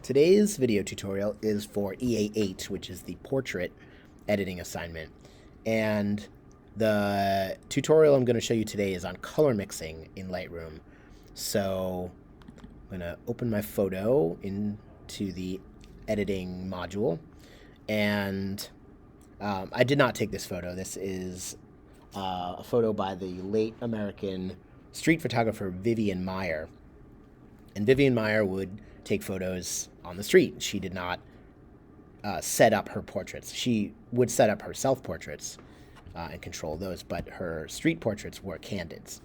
Today's video tutorial is for EA8, which is the portrait editing assignment. And the tutorial I'm going to show you today is on color mixing in Lightroom. So I'm going to open my photo into the editing module. And I did not take this photo. This is a photo by the late American street photographer Vivian Maier. And Vivian Maier would take photos on the street. She did not set up her portraits. She would set up her self-portraits and control those, but her street portraits were candids.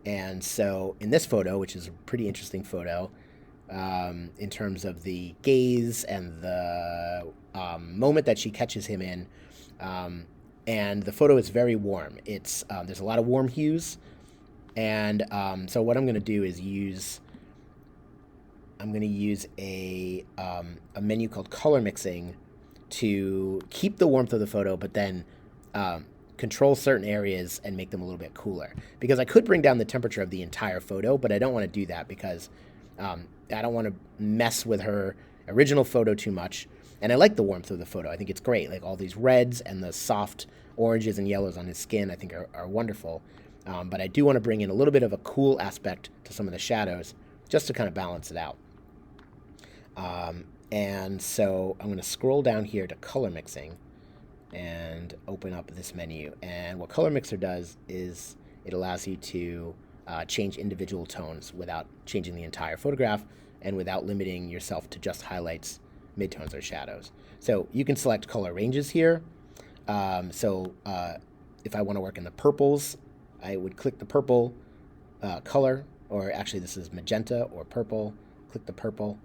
And so in this photo, which is a pretty interesting photo, in terms of the gaze and the moment that she catches him in, and the photo is very warm. It's there's a lot of warm hues, and so what I'm going to do is use a menu called color mixing to keep the warmth of the photo, but then control certain areas and make them a little bit cooler. Because I could bring down the temperature of the entire photo, but I don't want to do that because I don't want to mess with her original photo too much. And I like the warmth of the photo. I think it's great. Like all these reds and the soft oranges and yellows on his skin, I think are wonderful. But I do want to bring in a little bit of a cool aspect to some of the shadows just to kind of balance it out. And so I'm going to scroll down here to color mixing and open up this menu. And what ColorMixer does is it allows you to change individual tones without changing the entire photograph and without limiting yourself to just highlights, midtones, or shadows. So you can select color ranges here. If I want to work in the purples, I would click the purple color, or actually this is magenta or purple. Click the purple,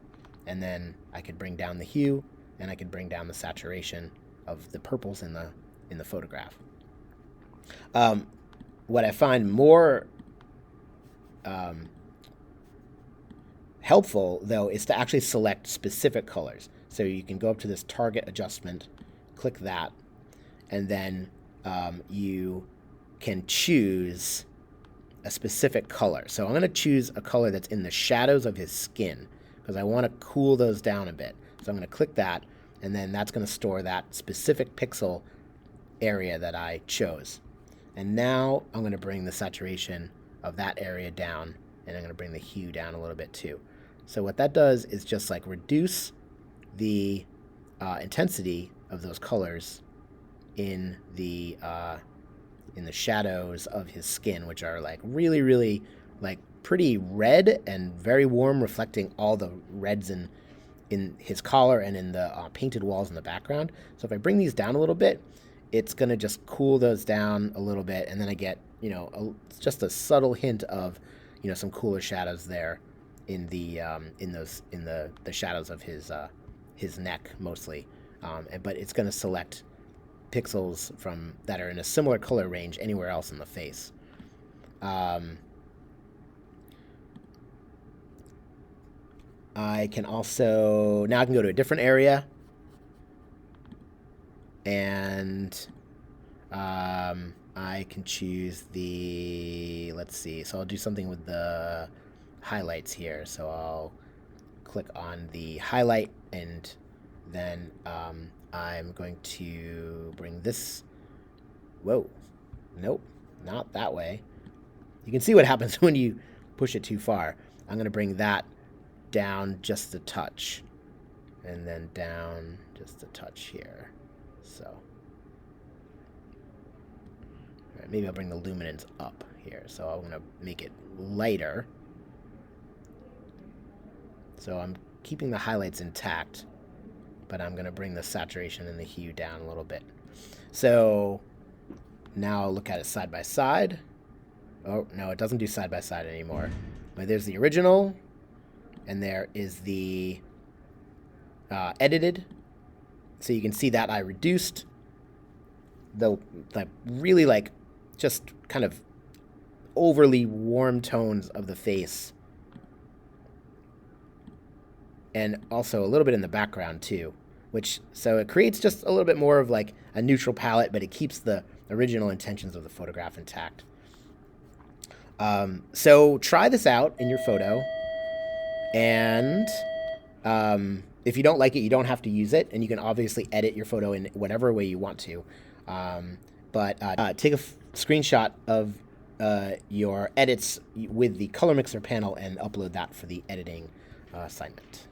and then I could bring down the hue, and I could bring down the saturation of the purples in the photograph. What I find more helpful, though, is to actually select specific colors. So you can go up to this target adjustment, click that, and then you can choose a specific color. So I'm going to choose a color that's in the shadows of his skin because I want to cool those down a bit. So I'm going to click that, and then that's going to store that specific pixel area that I chose. And now I'm going to bring the saturation of that area down, and I'm going to bring the hue down a little bit too. So what that does is just like reduce the intensity of those colors in the shadows of his skin, which are like really, really like pretty red and very warm, reflecting all the reds in his collar and in the painted walls in the background. So if I bring these down a little bit, it's going to just cool those down a little bit, and then I get, just a subtle hint of, some cooler shadows there in the shadows of his neck mostly. But it's going to select pixels from that are in a similar color range anywhere else in the face. I can also, now I can go to a different area, and I can choose let's see, so I'll do something with the highlights here. So I'll click on the highlight, and then I'm going to bring this, whoa, nope, not that way. You can see what happens when you push it too far. I'm going to bring that down just a touch, and then down just a touch here. So maybe I'll bring the luminance up here. So I'm going to make it lighter. So I'm keeping the highlights intact, but I'm going to bring the saturation and the hue down a little bit. So now I'll look at it side by side. Oh, no, it doesn't do side by side anymore. But there's the original, and there is the edited. So you can see that I reduced the really just kind of overly warm tones of the face, and also a little bit in the background too, so it creates just a little bit more of like a neutral palette, but it keeps the original intentions of the photograph intact. So try this out in your photo, and If you don't like it, you don't have to use it, and you can obviously edit your photo in whatever way you want to. But take a screenshot of your edits with the ColorMixer panel and upload that for the editing assignment.